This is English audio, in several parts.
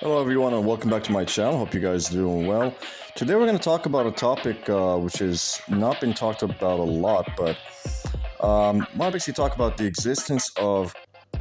Hello, everyone, and welcome back to my channel. Hope you guys are doing well. Today, we're going to talk about a topic which has not been talked about a lot, but I want to basically talk about the existence of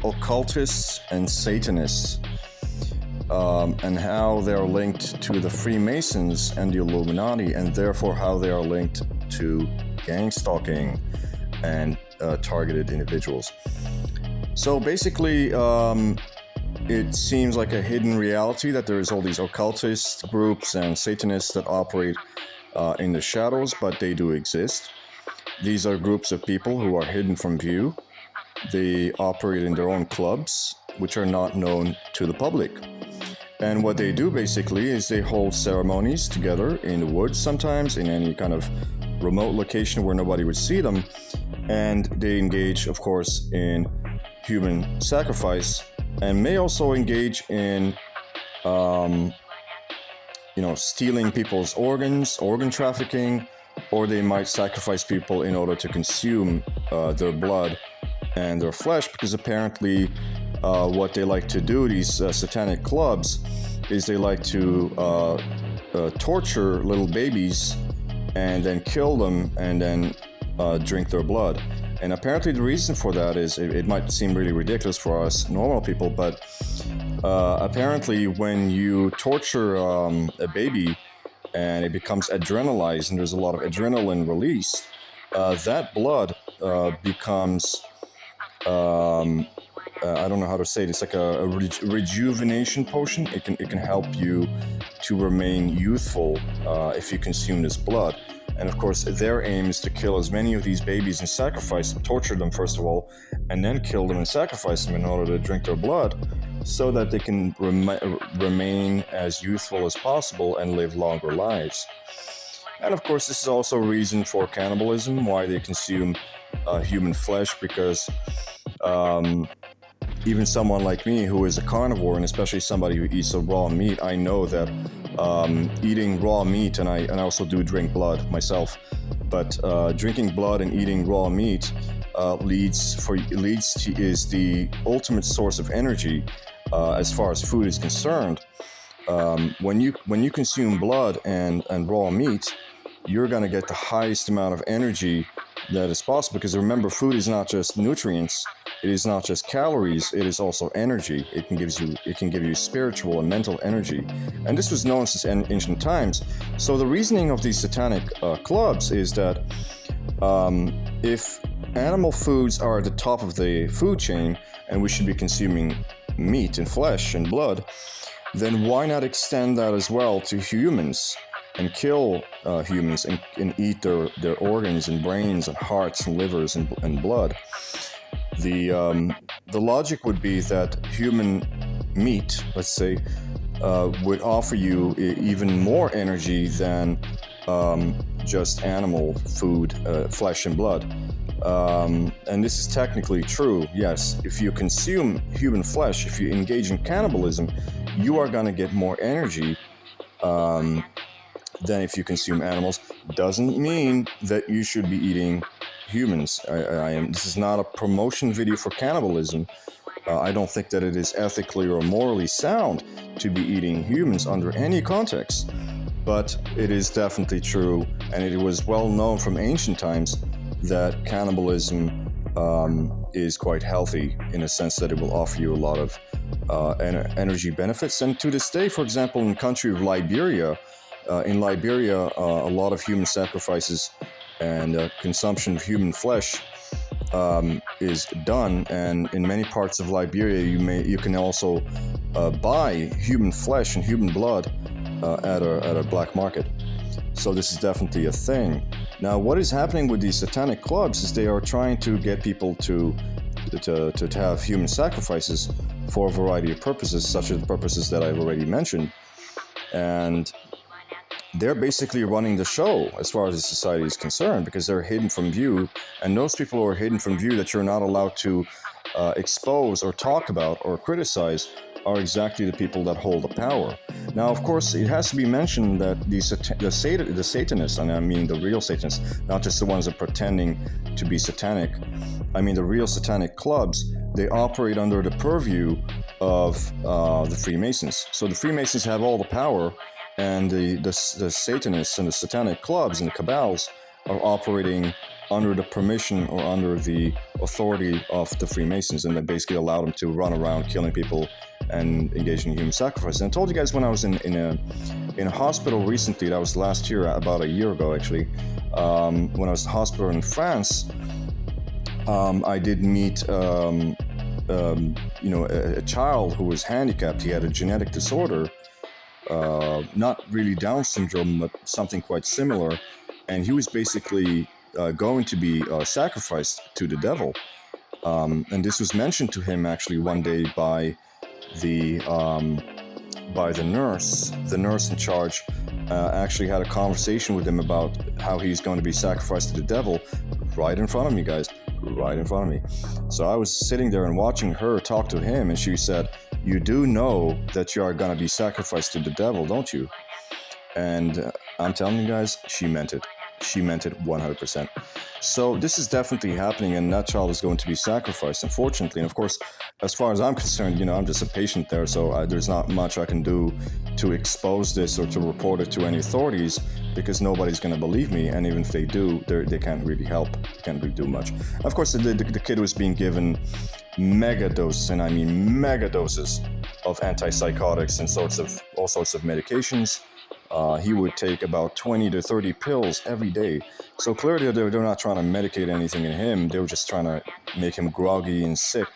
occultists and Satanists and how they're linked to the Freemasons and the Illuminati, and therefore how they are linked to gang stalking and targeted individuals. So basically, it seems like a hidden reality that there is all these occultist groups and Satanists that operate in the shadows, but they do exist. These are groups of people who are hidden from view. They operate in their own clubs, which are not known to the public. And what they do basically is they hold ceremonies together in the woods, sometimes in any kind of remote location where nobody would see them. And they engage, of course, in human sacrifice, and may also engage in, stealing people's organs, organ trafficking, or they might sacrifice people in order to consume their blood and their flesh, because apparently what they like to do, these satanic clubs, is they like to torture little babies and then kill them and then drink their blood. And apparently the reason for that is, it might seem really ridiculous for us normal people, but apparently when you torture a baby and it becomes adrenalized and there's a lot of adrenaline release, that blood becomes, I don't know how to say it, it's like a rejuvenation potion. It can help you to remain youthful if you consume this blood. And of course, their aim is to kill as many of these babies and sacrifice them, torture them first of all, and then kill them and sacrifice them in order to drink their blood, so that they can remain as youthful as possible and live longer lives. And of course, this is also a reason for cannibalism, why they consume human flesh, because even someone like me who is a carnivore, and especially somebody who eats a raw meat, I know that eating raw meat, and I also do drink blood myself, but drinking blood and eating raw meat is the ultimate source of energy as far as food is concerned. When you consume blood and raw meat, you're going to get the highest amount of energy that is possible, because remember, food is not just nutrients. It is not just calories, it is also energy. It can give you spiritual and mental energy. And this was known since ancient times. So the reasoning of these satanic clubs is that if animal foods are at the top of the food chain and we should be consuming meat and flesh and blood, then why not extend that as well to humans and kill humans and eat their organs and brains and hearts and livers and blood? The logic would be that human meat, let's say, would offer you even more energy than just animal food, flesh and blood. And this is technically true, yes. If you consume human flesh, if you engage in cannibalism, you are going to get more energy than if you consume animals. Doesn't mean that you should be eating humans. This is not a promotion video for cannibalism. I don't think that it is ethically or morally sound to be eating humans under any context, but it is definitely true, and it was well known from ancient times that cannibalism is quite healthy, in a sense that it will offer you a lot of energy benefits. And to this day, for example, in the country of Liberia, a lot of human sacrifices and consumption of human flesh is done, and in many parts of Liberia you can also buy human flesh and human blood at a black market. So this is definitely a thing. Now, what is happening with these satanic clubs is they are trying to get people to have human sacrifices for a variety of purposes, such as the purposes that I've already mentioned, and they're basically running the show as far as the society is concerned, because they're hidden from view, and those people who are hidden from view that you're not allowed to expose or talk about or criticize are exactly the people that hold the power. Now, of course, it has to be mentioned that the Satanists, and I mean the real Satanists, not just the ones that are pretending to be satanic, I mean the real satanic clubs, they operate under the purview of the Freemasons. So the Freemasons have all the power, and the Satanists and the Satanic clubs and the cabals are operating under the permission or under the authority of the Freemasons, and they basically allow them to run around killing people and engaging in human sacrifice. And I told you guys when I was in a hospital recently, that was last year, about a year ago actually, when I was in the hospital in France, I did meet a child who was handicapped. He had a genetic disorder, not really Down syndrome, but something quite similar, and he was basically going to be sacrificed to the devil. And this was mentioned to him actually one day by the nurse. The nurse in charge actually had a conversation with him about how he's going to be sacrificed to the devil right in front of me, guys, right in front of me. So I was sitting there and watching her talk to him, and she said, "You do know that you are going to be sacrificed to the devil, don't you?" And I'm telling you guys, she meant it. She meant it 100%. So this is definitely happening, and that child is going to be sacrificed, unfortunately. And of course, as far as I'm concerned, I'm just a patient there, so there's not much I can do to expose this or to report it to any authorities, because nobody's going to believe me, and even if they do, they can't really help. They can't really do much. Of course, the kid was being given mega doses, and I mean mega doses, of antipsychotics and all sorts of medications. He would take about 20 to 30 pills every day. So clearly they're not trying to medicate anything in him. They were just trying to make him groggy and sick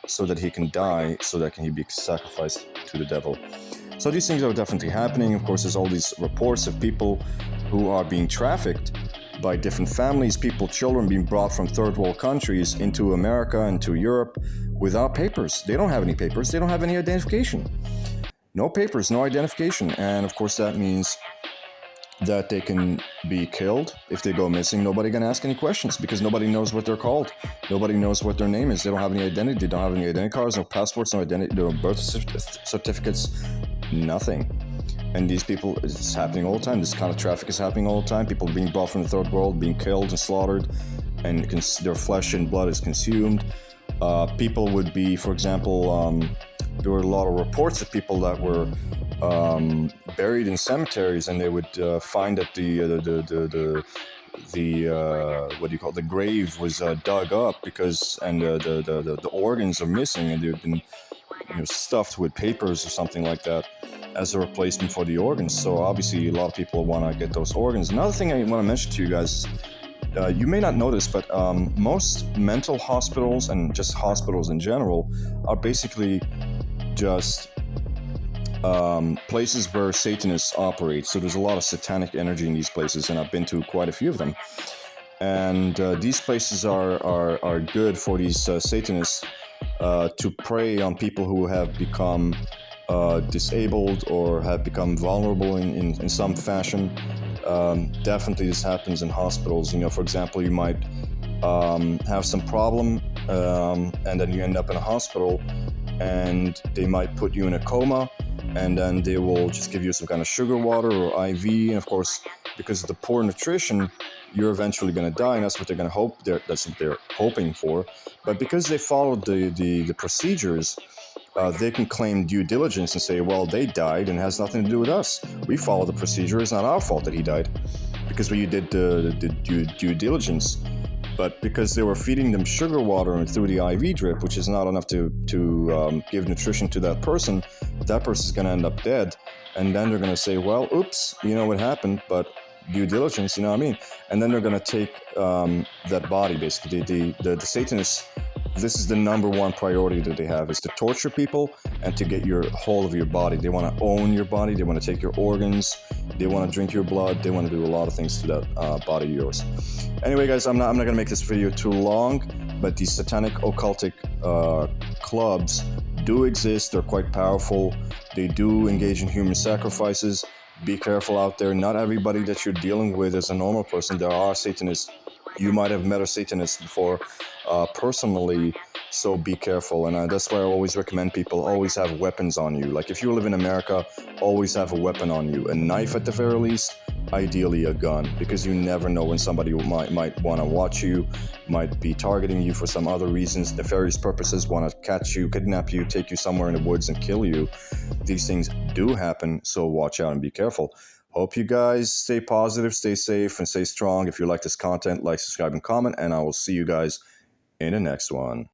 so that he can die, so that he be sacrificed to the devil. So these things are definitely happening. Of course, there's all these reports of people who are being trafficked by different families, children being brought from third world countries into America and to Europe without papers. They don't have any papers. They don't have any identification. No papers, no identification. And of course, that means that they can be killed if they go missing. Nobody can ask any questions because nobody knows what they're called. Nobody knows what their name is. They don't have any identity. They don't have any identity cards, no passports, no identity, no birth certificates, nothing. And these people, it's happening all the time. This kind of traffic is happening all the time. People being brought from the third world, being killed and slaughtered, and their flesh and blood is consumed. People would be, for example, there were a lot of reports of people that were buried in cemeteries, and they would find that the grave was dug up and the organs are missing, and they've been stuffed with papers or something like that as a replacement for the organs. So obviously, a lot of people want to get those organs. Another thing I want to mention to you guys. You may not notice, but most mental hospitals and just hospitals in general are basically just places where Satanists operate. So there's a lot of satanic energy in these places, and I've been to quite a few of them. And these places are good for these Satanists to prey on people who have become disabled or have become vulnerable in some fashion. Definitely this happens in hospitals. For example, you might have some problem and then you end up in a hospital, and they might put you in a coma, and then they will just give you some kind of sugar water or IV, and of course, because of the poor nutrition, you're eventually going to die, and that's what they're going to hope. That's what they're hoping for. But because they followed the procedures, they can claim due diligence and say, well, they died and it has nothing to do with us. We followed the procedure. It's not our fault that he died because we did the due diligence. But because they were feeding them sugar water through the IV drip, which is not enough to give nutrition to that person's going to end up dead. And then they're going to say, well, oops, what happened, but due diligence, what I mean? And then they're going to take that body, basically. The Satanists, this is the number one priority that they have, is to torture people and to get your hold of your body. They want to own your body. They want to take your organs. They want to drink your blood. They want to do a lot of things to that body of yours. Anyway, guys, I'm not going to make this video too long, but these satanic occultic clubs do exist. They're quite powerful. They do engage in human sacrifices. Be careful out there. Not everybody that you're dealing with is a normal person. There are Satanists. You might have met a Satanist before personally, so be careful. And that's why I always recommend people always have weapons on you. Like if you live in America, always have a weapon on you. A knife at the very least, ideally a gun, because you never know when somebody might want to watch you, might be targeting you for some other reasons, nefarious purposes, want to catch you, kidnap you, take you somewhere in the woods and kill you. These things do happen, so watch out and be careful. Hope you guys stay positive, stay safe, and stay strong. If you like this content, like, subscribe, and comment, and I will see you guys in the next one.